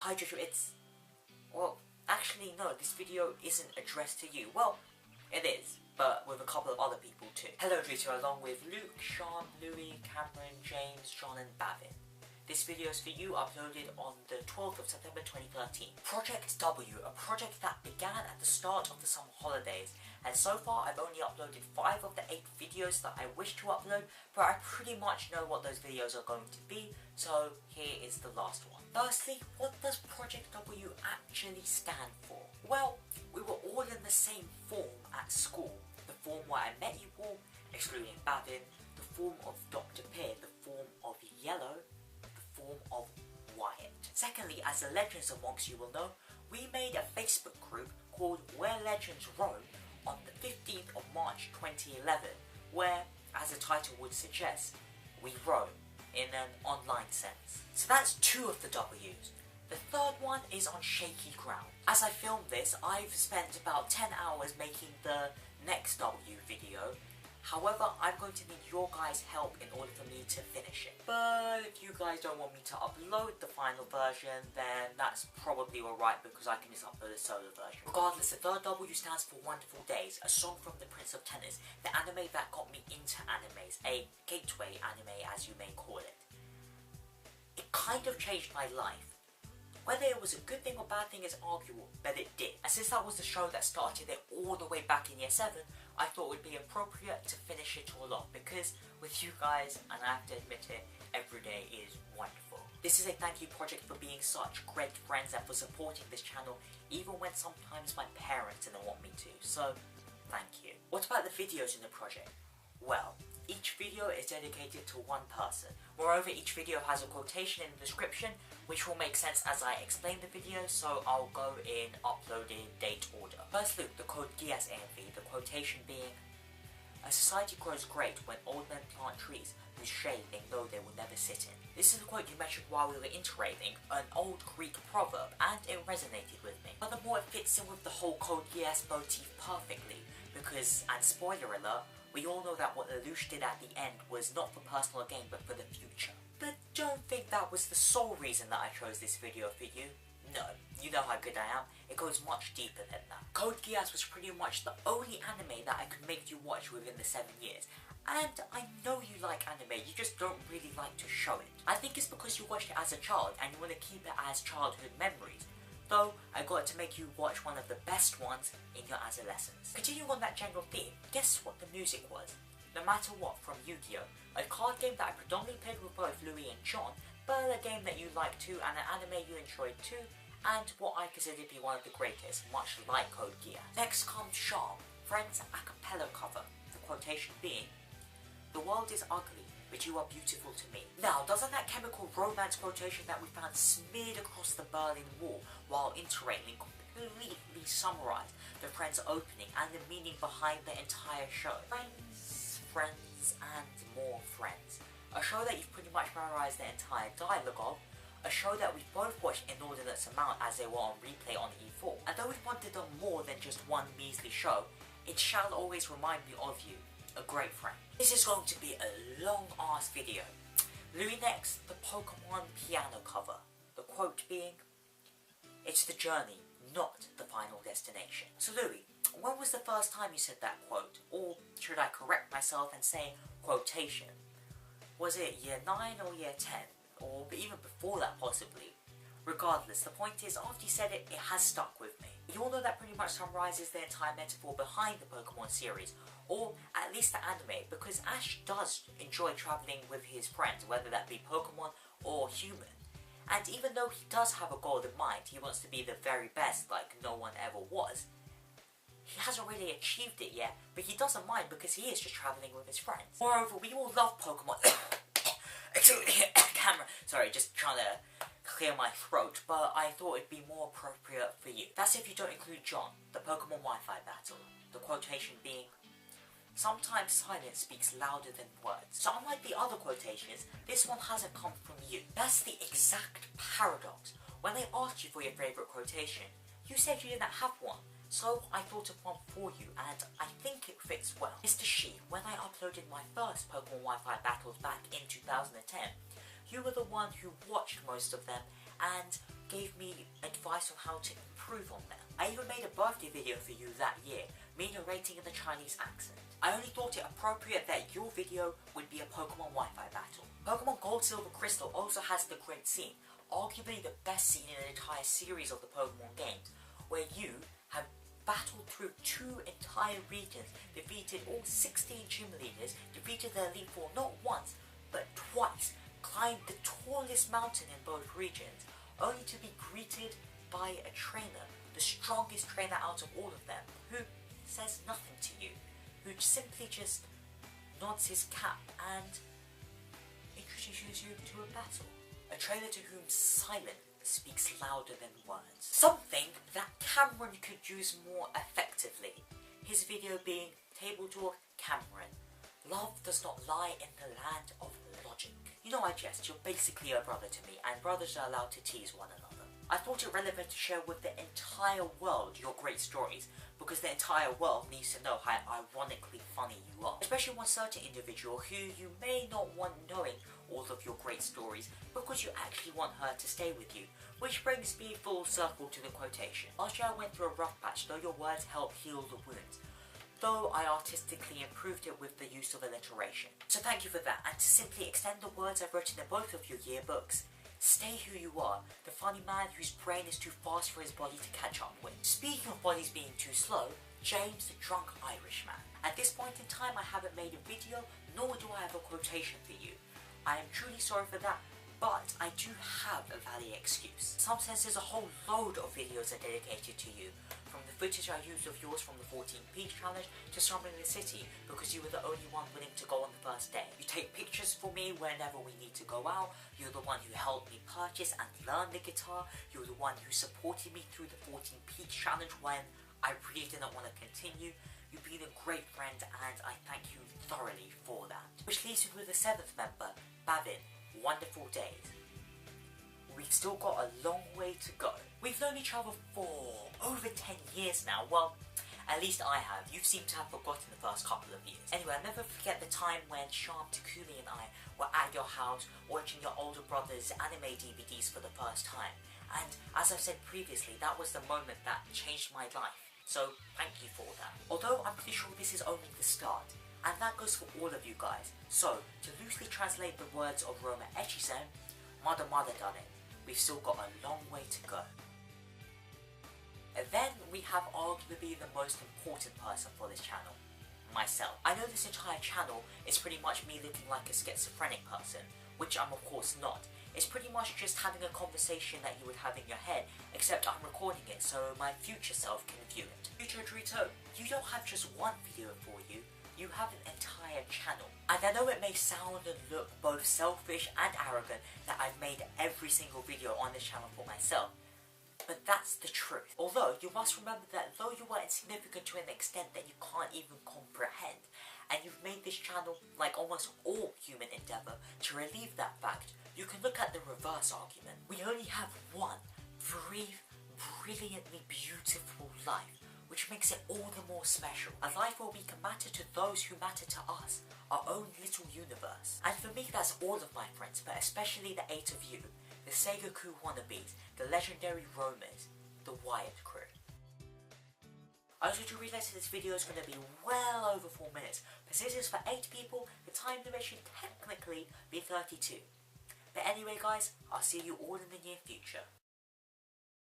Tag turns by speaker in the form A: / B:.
A: Hi Joshua, well, actually no, this video isn't addressed to you. Well, it is, but with a couple of other people too. Hello Joshua, along with Luke, Sean, Louis, Cameron, James, John and Bavin. This video is for you, uploaded on the 12th of September 2013. Project W, a project that began at the start of the summer holidays, and so far I've only uploaded 5 of the 8 videos that I wish to upload, but I pretty much know what those videos are going to be, so here is the last one. Firstly, what does Project W actually stand for? Well, we were all in the same form at school. The form where I met you all, excluding Bavin, the form of Dr. Pear, the form of Yellow, the form of Wyatt. Secondly, as the legends amongst you will know, we made a Facebook group called Where Legends Roam on the 15th of March 2011, where, as the title would suggest, we roam in an online sense. So that's 2 of the W's. The third one is on shaky ground. As I filmed this, I've spent about 10 hours making the next W video. However, I'm going to need your guys' help in order for me to finish it. But if you guys don't want me to upload the final version, then that's probably alright because I can just upload a solo version. Regardless, the third W stands for Wonderful Days, a song from the Prince of Tennis, the anime that got me into animes, a gateway anime as you may call it. It kind of changed my life. Whether it was a good thing or bad thing is arguable, but it did. And since that was the show that started it all the way back in year 7, I thought it would be appropriate to finish it all off, because with you guys, and I have to admit it, every day is wonderful. This is a thank you project for being such great friends and for supporting this channel, even when sometimes my parents didn't want me to, so thank you. What about the videos in the project? Well, each video is dedicated to one person. Moreover, each video has a quotation in the description, which will make sense as I explain the video, so I'll go in uploaded date order. First look, the Code Geass AMV, the quotation being, "A society grows great when old men plant trees whose shade they know they will never sit in." This is a quote you mentioned while we were iterating an old Greek proverb, and it resonated with me. Furthermore, it fits in with the whole Code Geass motif perfectly, because, and spoiler alert, we all know that what Lelouch did at the end was not for personal gain but for the future. But don't think that was the sole reason that I chose this video for you. No, you know how good I am, it goes much deeper than that. Code Geass was pretty much the only anime that I could make you watch within the 7 years. And I know you like anime, you just don't really like to show it. I think it's because you watched it as a child and you want to keep it as childhood memories. Though, I got to make you watch one of the best ones in your adolescence. Continuing on that general theme, guess what the music was? No Matter What from Yu-Gi-Oh! A card game that I predominantly played with both Louis and John, but a game that you like too and an anime you enjoyed too, and what I consider to be one of the greatest, much like Code Geass. Next comes Charm, Friends a cappella cover, the quotation being, "The world is ugly, but you are beautiful to me." Now, doesn't that chemical romance quotation that we found smeared across the Berlin Wall while iterating completely summarise the Friends opening and the meaning behind the entire show? Friends, friends, and more friends. A show that you've pretty much memorised the entire dialogue of, a show that we both watched inordinate amount as they were on replay on E4. And though we wanted on more than just one measly show, it shall always remind me of you, a great friend. This is going to be a long-ass video. Louis next, the Pokemon piano cover. The quote being, "It's the journey, not the final destination." So Louis, when was the first time you said that quote? Or should I correct myself and say quotation? Was it year 9 or year 10? Or even before that possibly? Regardless, the point is, after you said it, it has stuck with me. You all know that pretty much summarises the entire metaphor behind the Pokemon series, or at least the anime, because Ash does enjoy travelling with his friends, whether that be Pokemon or human. And even though he does have a goal in mind, he wants to be the very best like no one ever was, he hasn't really achieved it yet, but he doesn't mind because he is just travelling with his friends. Moreover, we all love Pokemon. Camera. Sorry, just trying to clear my throat, but I thought it'd be more appropriate for you. That's if you don't include John, the Pokemon Wi-Fi battle. The quotation being, "Sometimes silence speaks louder than words." So unlike the other quotations, this one hasn't come from you. That's the exact paradox. When they asked you for your favourite quotation, you said you didn't have one. So I thought of one for you, and I think it fits well. Mr. Shi, when I uploaded my first Pokemon Wi-Fi battles back in 2010, you were the one who watched most of them and gave me advice on how to improve on them. I even made a birthday video for you that year, me narrating in the Chinese accent. I only thought it appropriate that your video would be a Pokemon Wi-Fi battle. Pokemon Gold, Silver, Crystal also has the great scene, arguably the best scene in the entire series of the Pokemon games, where you have battled through 2 entire regions, defeated all 16 gym leaders, defeated the Elite Four not once, but twice, climbed the tallest mountain in both regions, only to be greeted by a trainer, the strongest trainer out of all of them, who says nothing to you, who simply just nods his cap and introduces you to a battle. A trainer to whom silence speaks louder than words. Something that Cameron could use more effectively. His video being Table Talk Cameron. Love does not lie in the land of logic. You know, I jest, you're basically a brother to me, and brothers are allowed to tease one another. I thought it relevant to share with the entire world your great stories, because the entire world needs to know how ironically funny you are. Especially one certain individual who you may not want knowing all of your great stories, because you actually want her to stay with you. Which brings me full circle to the quotation. Last year I went through a rough patch, though your words help heal the wounds. Though I artistically improved it with the use of alliteration. So thank you for that, and to simply extend the words I've written in both of your yearbooks, stay who you are, the funny man whose brain is too fast for his body to catch up with. Speaking of bodies being too slow, James the drunk Irishman. At this point in time I haven't made a video, nor do I have a quotation for you. I am truly sorry for that, but I do have a valid excuse. In some senses a whole load of videos are dedicated to you, from the footage I used of yours from the 14 Peach Challenge to Summer in the City, because you were the only one willing to go on the first day. You take pictures for me whenever we need to go out, you're the one who helped me purchase and learn the guitar, you're the one who supported me through the 14 Peach Challenge when I really didn't want to continue. You've been a great friend and I thank you thoroughly for that. Which leaves me with the 7th member, Bavin. Wonderful days. We've still got a long way to go. We've known each other for over 10 years now. Well, at least I have. You seem to have forgotten the first couple of years. Anyway, I'll never forget the time when Sharp, Takumi and I were at your house watching your older brother's anime DVDs for the first time. And as I've said previously, that was the moment that changed my life. So thank you for that. Although I'm pretty sure this is only the start. And that goes for all of you guys. So, to loosely translate the words of Roma Echizen, Mada done it. We've still got a long way to go. And then we have arguably the most important person for this channel, myself. I know this entire channel is pretty much me looking like a schizophrenic person, which I'm of course not. It's pretty much just having a conversation that you would have in your head, except I'm recording it so my future self can view it. Future Drito, you don't have just one video for you, you have an entire channel. And I know it may sound and look both selfish and arrogant that I've made every single video on this channel for myself, but that's the truth. Although, you must remember that though you are insignificant to an extent that you can't even comprehend, and you've made this channel, like almost all human endeavour, to relieve that fact, you can look at the reverse argument. We only have one brief, brilliantly beautiful life, which makes it all the more special. A life where we can matter to those who matter to us, our own little universe. And for me, that's all of my friends, but especially the 8 of you, the Seigoku wannabes, the legendary roamers, the Wired crew. I also do realise that this video is going to be well over 4 minutes, but since it's for 8 people, the time limit should technically be 32. But anyway guys, I'll see you all in the near future.